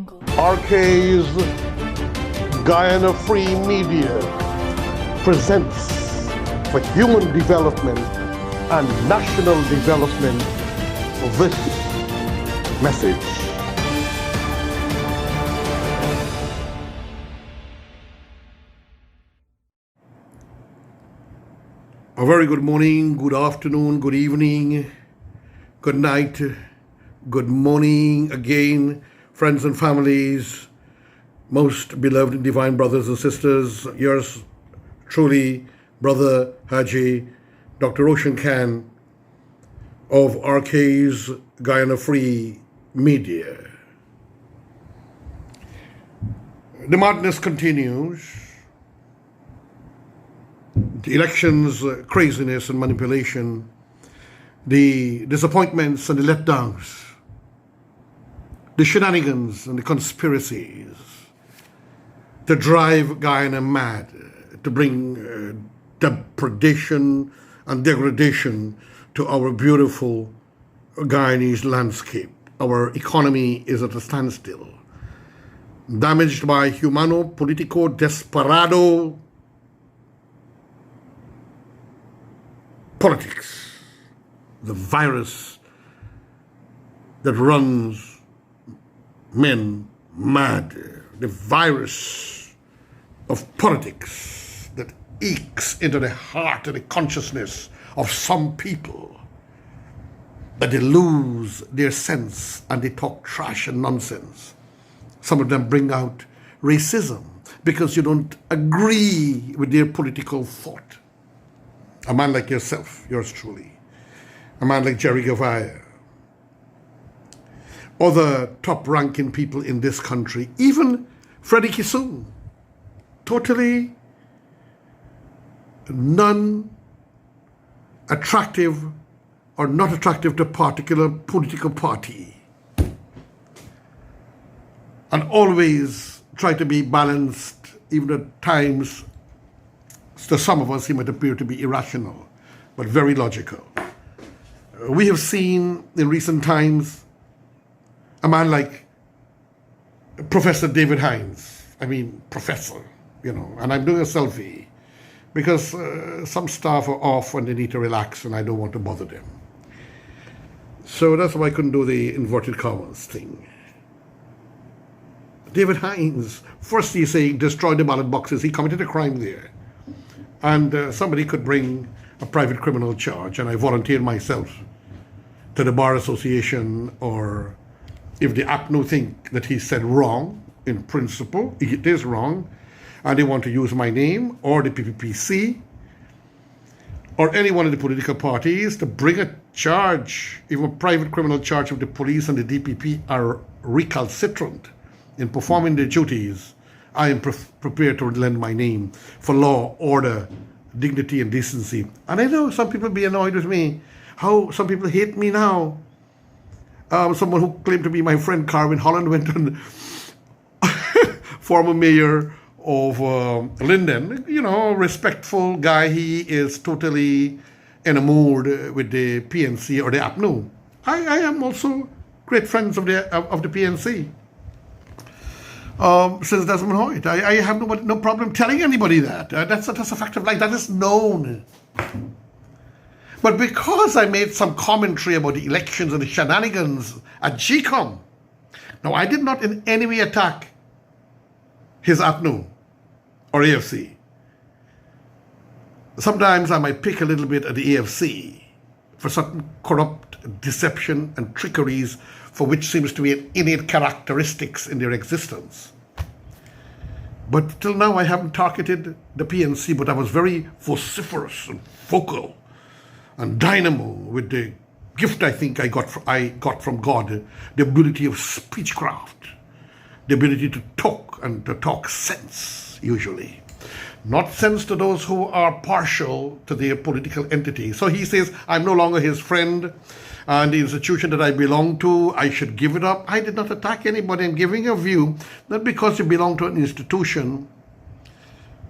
RK's Guyana Free Media presents for human development and national development this message. A very good morning, good afternoon, good evening, good night, good morning again, friends and families, most beloved and divine brothers and sisters. Yours truly, Brother Haji, Dr. Roshan Khan of RK's Guyana Free Media. The madness continues. The elections, craziness and manipulation, the disappointments and the letdowns, the shenanigans and the conspiracies to drive Guyana mad, to bring depredation and degradation to our beautiful Guyanese landscape. Our economy is at a standstill, damaged by humano-politico desperado politics, the virus that runs men mad, the virus of politics that ekes into the heart and the consciousness of some people, that they lose their sense and they talk trash and nonsense. Some of them bring out racism because you don't agree with their political thought. A man like yourself, yours truly, a man like Jerry Gavaya, other top-ranking people in this country, even Freddie Kissoon, totally non-attractive or not attractive to a particular political party, and always try to be balanced, even at times. To some of us, he might appear to be irrational, but very logical. We have seen in recent times a man like Professor David Hines. I mean, professor, and I'm doing a selfie because some staff are off when they need to relax and I don't want to bother them. So that's why I couldn't do the inverted commas thing. David Hines, first he's saying destroy the ballot boxes. He committed a crime there. And somebody could bring a private criminal charge, and I volunteered myself to the Bar Association, or if the APNU think that he said wrong, in principle, it is wrong, and they want to use my name, or the PPPC, or any one of the political parties to bring a charge, even a private criminal charge, if the police and the DPP are recalcitrant in performing their duties. I am prepared to lend my name for law, order, dignity, and decency. And I know some people be annoyed with me, how some people hate me now. Someone who claimed to be my friend, Carwin Holland, went on, former mayor of Linden, respectful guy. He is totally in a mood with the PNC or the APNU. I am also great friends of the PNC. Since Desmond Hoyt. I have no problem telling anybody that. That's a fact of life. That is known. But because I made some commentary about the elections and the shenanigans at GCOM, now I did not in any way attack his APNU or AFC. Sometimes I might pick a little bit at the AFC for certain corrupt deception and trickeries for which seems to be an innate characteristics in their existence. But till now I haven't targeted the PNC, but I was very vociferous and vocal and dynamo with the gift I think I got from God, the ability of speechcraft, the ability to talk and to talk sense, usually. Not sense to those who are partial to their political entity. So he says, I'm no longer his friend, and the institution that I belong to, I should give it up. I did not attack anybody. I'm giving a view that because you belong to an institution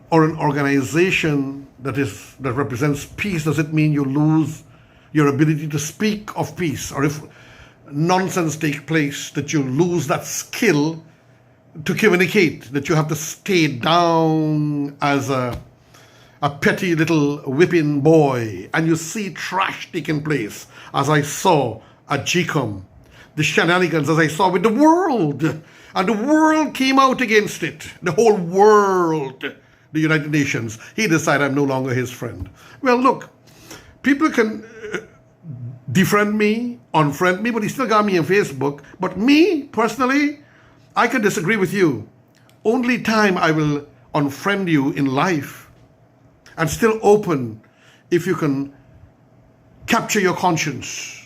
or an organization that represents peace, does it mean you lose your ability to speak of peace? Or if nonsense takes place, that you lose that skill to communicate that you have to stay down as a petty little whipping boy, and you see trash taking place, as I saw at GCOM, the shenanigans as I saw with the world, and the world came out against it, the whole world, the United Nations. He decided I'm no longer his friend. Well, look, people can defriend me, unfriend me, but he still got me on Facebook. But me, personally, I can disagree with you. Only time I will unfriend you in life, and still open if you can capture your conscience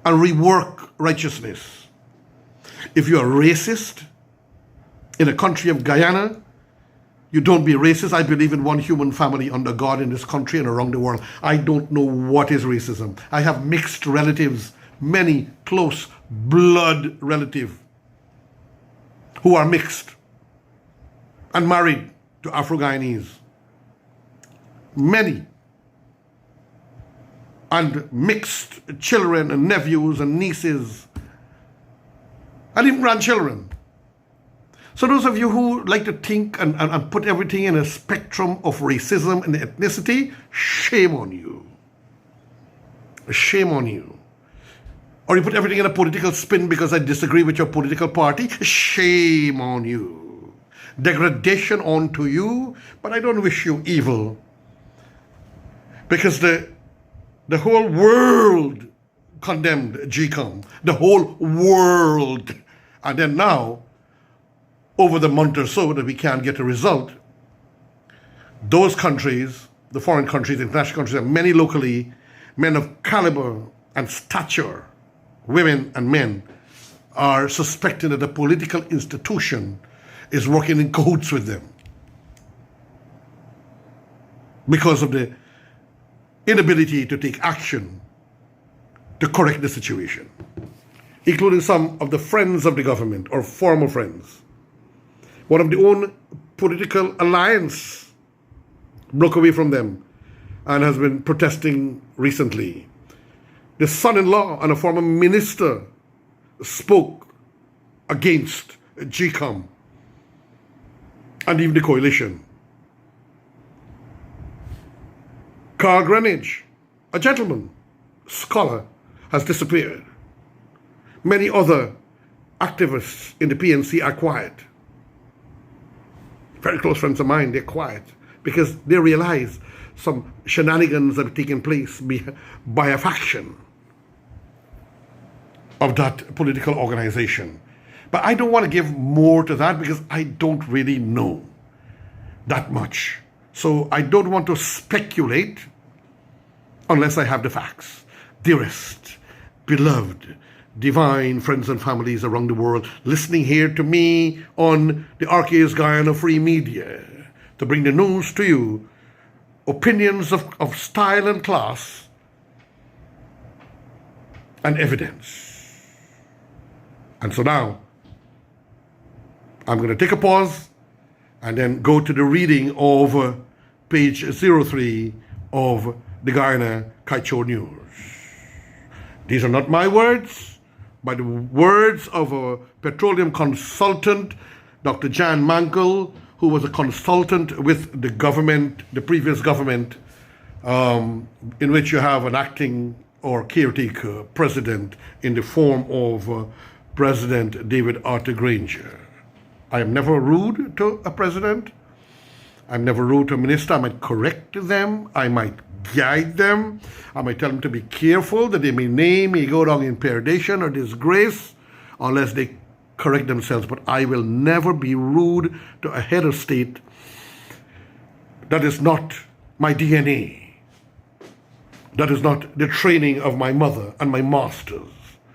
and rework righteousness. If you are racist in a country of Guyana, you don't be racist. I believe in one human family under God in this country and around the world. I don't know what is racism. I have mixed relatives, many close blood relatives who are mixed and married to Afro-Guyanese. Many. And mixed children and nephews and nieces and even grandchildren. So those of you who like to think and put everything in a spectrum of racism and ethnicity, shame on you. Shame on you. Or you put everything in a political spin because I disagree with your political party, shame on you. Degradation onto you, but I don't wish you evil. Because the whole world condemned GCOM. The whole world. And then now, over the month or so that we can't get a result, those countries, the foreign countries, international countries, and many locally, men of caliber and stature, women and men, are suspecting that the political institution is working in cahoots with them because of the inability to take action to correct the situation, including some of the friends of the government or former friends. One of the own political alliance broke away from them and has been protesting recently. The son-in-law and a former minister spoke against GCOM and even the coalition. Carl Greenidge, a gentleman, scholar, has disappeared. Many other activists in the PNC are quiet. Very close friends of mine, they're quiet because they realize some shenanigans that have taken place by a faction of that political organization. But I don't want to give more to that because I don't really know that much. So I don't want to speculate unless I have the facts. Dearest, beloved, divine friends and families around the world listening here to me on the RK's Guyana Free Media to bring the news to you, opinions of style and class and evidence. And so now I'm going to take a pause and then go to the reading of page 03 of the Guyana Kaicho News. These are not my words, but the words of a petroleum consultant, Dr. Jan Mankel, who was a consultant with the government, the previous government, in which you have an acting or caretaker president in the form of President David Arthur Granger. I am never rude to a president. I'm never rude to a minister. I might correct them. I might guide them. I might tell them to be careful that they may go down in perdition or disgrace unless they correct themselves. But I will never be rude to a head of state. That is not my DNA. That is not the training of my mother and my masters.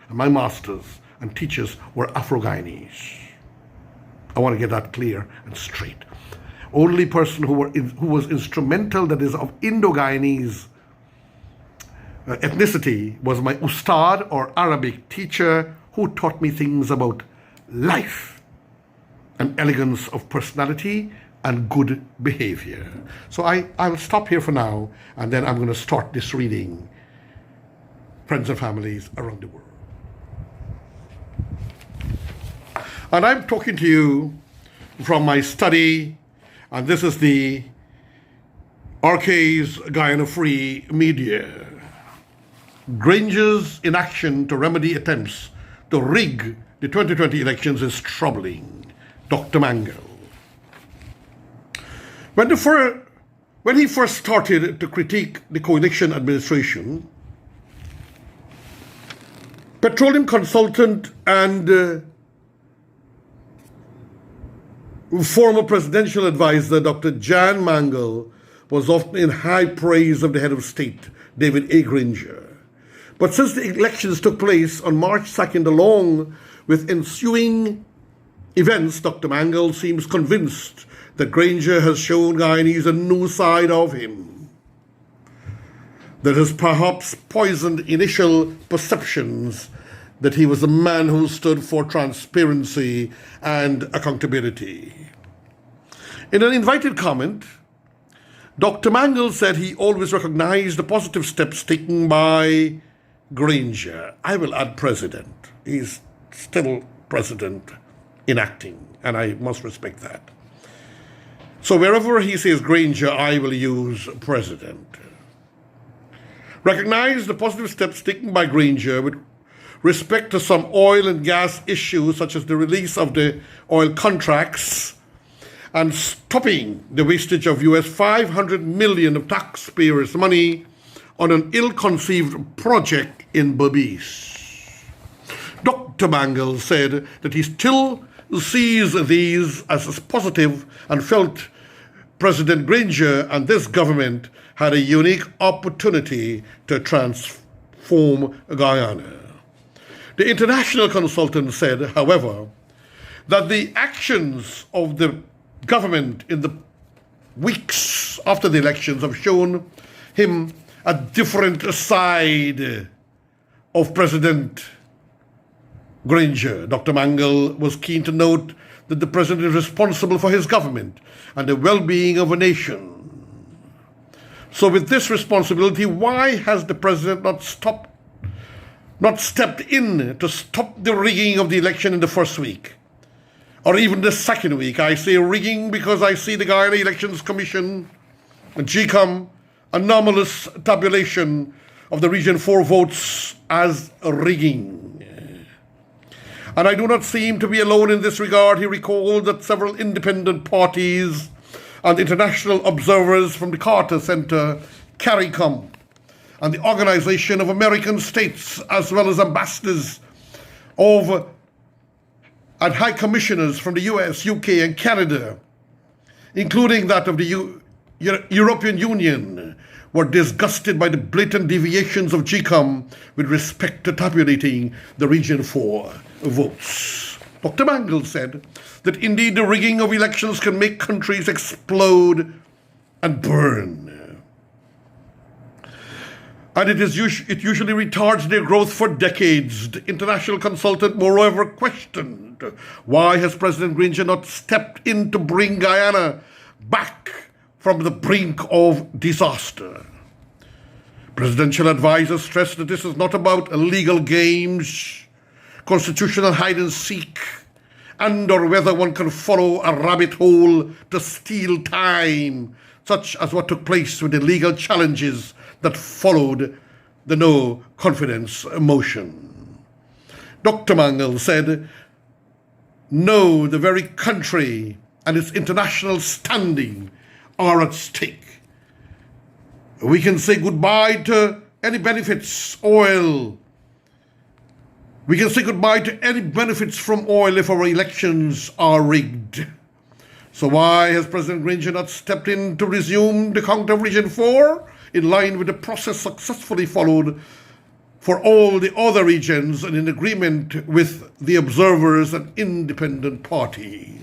And my masters and teachers were Afro-Guyanese. I want to get that clear and straight. Only person who was instrumental, that is of Indo-Guyanese ethnicity, was my ustad or Arabic teacher who taught me things about life and elegance of personality and good behavior. So I'll stop here for now, and then I'm going to start this reading. Friends and families around the world. And I'm talking to you from my study, and this is the RK's Guyana Free Media. Granger's inaction to remedy attempts to rig the 2020 elections is troubling. Dr. Mangle. When he first started to critique the coalition administration, petroleum consultant and former presidential advisor Dr. Jan Mangle was often in high praise of the head of state, David A. Granger. But since the elections took place on March 2nd, along with ensuing events, Dr. Mangle seems convinced that Granger has shown Guyanese a new side of him that has perhaps poisoned initial perceptions that he was a man who stood for transparency and accountability. In an invited comment, Dr. Mangle said he always recognized the positive steps taken by Granger. I will add president. He's still president in acting, and I must respect that. So wherever he says Granger, I will use president. Recognize the positive steps taken by Granger with respect to some oil and gas issues, such as the release of the oil contracts and stopping the wastage of US $500 million of taxpayers' money on an ill-conceived project in Berbice. Dr. Mangle said that he still sees these as positive and felt President Granger and this government had a unique opportunity to transform Guyana. The international consultant said, however, that the actions of the government in the weeks after the elections have shown him a different side of President Granger. Dr. Mangle was keen to note that the president is responsible for his government and the well-being of a nation. So with this responsibility, why has the president not stepped in to stop the rigging of the election in the first week? Or even the second week? I say rigging because I see the Guyana Elections Commission, GECOM, anomalous tabulation of the Region 4 votes as rigging. And I do not seem to be alone in this regard. He recalled that several independent parties and international observers from the Carter Center, CARICOM, and the Organization of American States, as well as ambassadors of and high commissioners from the US, UK, and Canada, including that of the European Union, were disgusted by the blatant deviations of GECOM with respect to tabulating the Region 4 votes. Dr. Mangle said that indeed the rigging of elections can make countries explode and burn. And it usually retards their growth for decades. The international consultant moreover questioned why has President Granger not stepped in to bring Guyana back from the brink of disaster. Presidential advisors stressed that this is not about illegal games, constitutional hide and seek, and or whether one can follow a rabbit hole to steal time, such as what took place with the legal challenges that followed the no confidence motion. Dr. Mangle said, no, the very country and its international standing are at stake. We can say goodbye to any benefits oil. We can say goodbye to any benefits from oil if our elections are rigged. So why has President Granger not stepped in to resume the count of Region 4 in line with the process successfully followed for all the other regions and in agreement with the observers and independent parties?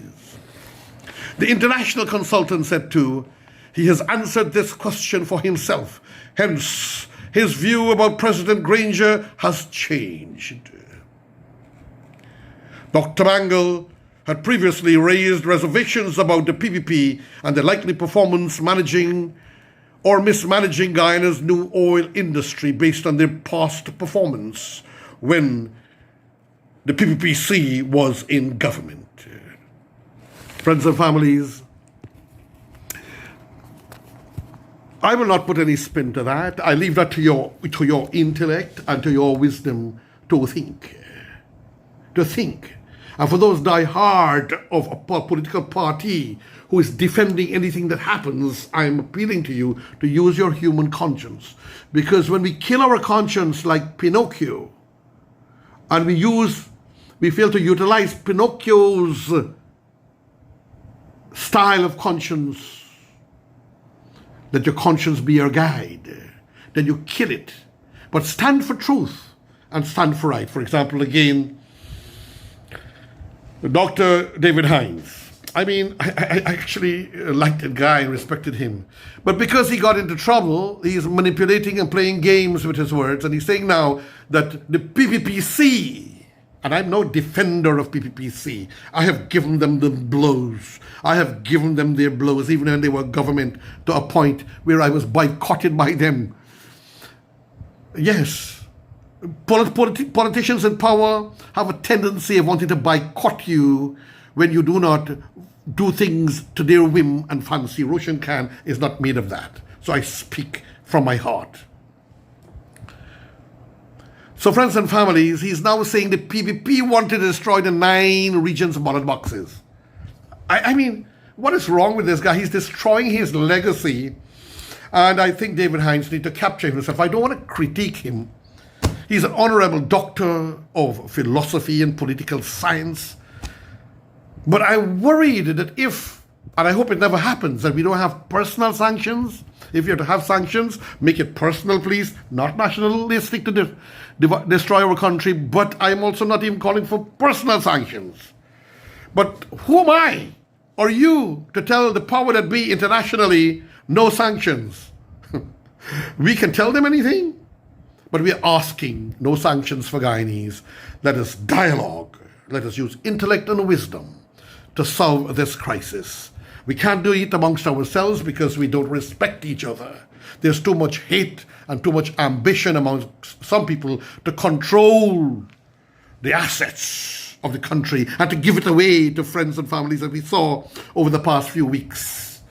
The international consultant said too, he has answered this question for himself. Hence, his view about President Granger has changed. Dr. Mangle had previously raised reservations about the PPP and the likely performance managing or mismanaging Guyana's new oil industry based on their past performance when the PPPC was in government. Friends and families, I will not put any spin to that. I leave that to your intellect and to your wisdom to think. And for those die-hard of a political party who is defending anything that happens, I'm appealing to you to use your human conscience. Because when we kill our conscience like Pinocchio, and we fail to utilize Pinocchio's style of conscience, let your conscience be your guide, then you kill it. But stand for truth and stand for right. For example, again, Dr. David Hines. I mean, I actually liked that guy and respected him. But because he got into trouble, he's manipulating and playing games with his words. And he's saying now that the PPPC, and I'm no defender of PPPC, I have given them the blows. I have given them their blows, even when they were government, to a point where I was boycotted by them. Yes. Politicians in power have a tendency of wanting to boycott you when you do not do things to their whim and fancy. Roshan Khan is not made of that. So I speak from my heart. So friends and families, he's now saying the PPP wanted to destroy the 9 regions of ballot boxes. I mean, what is wrong with this guy? He's destroying his legacy. And I think David Hines needs to capture himself. I don't want to critique him. He's an honorable doctor of philosophy and political science. But I'm worried that if, and I hope it never happens, that we don't have personal sanctions. If you're to have sanctions, make it personal, please, not nationalistic to destroy our country. But I'm also not even calling for personal sanctions. But who am I or you to tell the power that be internationally no sanctions? We can tell them anything? But we are asking no sanctions for Guyanese. Let us dialogue. Let us use intellect and wisdom to solve this crisis. We can't do it amongst ourselves because we don't respect each other. There's too much hate and too much ambition amongst some people to control the assets of the country and to give it away to friends and families that we saw over the past few weeks.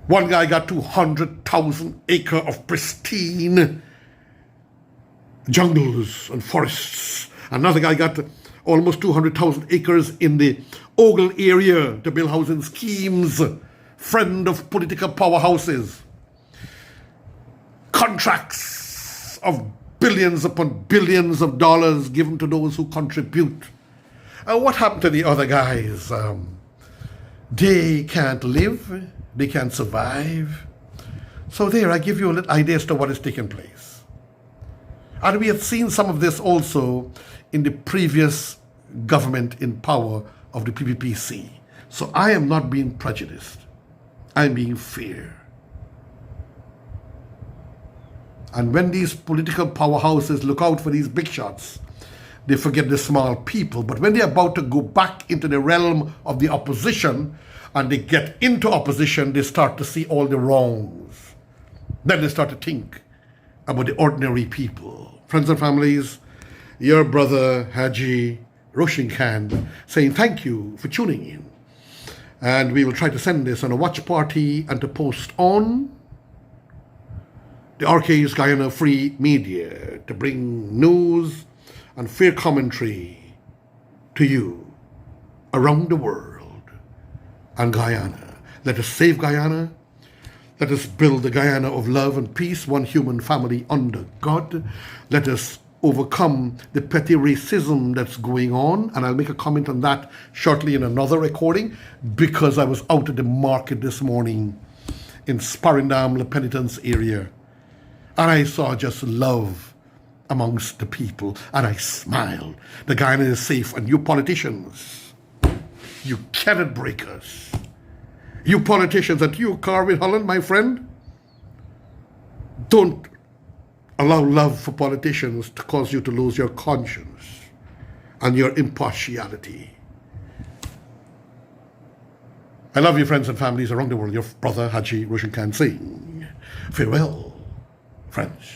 One guy got 200,000 acres of pristine jungles and forests. Another guy got almost 200,000 acres in the Ogle area to build housing schemes. Friend of political powerhouses. Contracts of billions upon billions of dollars given to those who contribute. What happened to the other guys? They can't live. They can't survive. So there, I give you a little idea as to what is taking place. And we have seen some of this also in the previous government in power of the PPPC. So I am not being prejudiced. I'm being fair. And when these political powerhouses look out for these big shots, they forget the small people. But when they're about to go back into the realm of the opposition and they get into opposition, they start to see all the wrongs. Then they start to think about the ordinary people. Friends and families, your brother Haji Roshan Khan saying thank you for tuning in. And we will try to send this on a watch party and to post on the RK's Guyana Free Media to bring news and fair commentary to you around the world and Guyana. Let us save Guyana. Let us build the Guyana of love and peace, one human family under God. Let us overcome the petty racism that's going on. And I'll make a comment on that shortly in another recording because I was out at the market this morning in Sparrindam, La Penitence area. And I saw just love amongst the people. And I smiled. The Guyana is safe. And you politicians, you cannot break us. You politicians and you, Carvin Holland, my friend, don't allow love for politicians to cause you to lose your conscience and your impartiality. I love you, friends and families around the world. Your brother, Haji Roshan Khan, saying farewell, friends.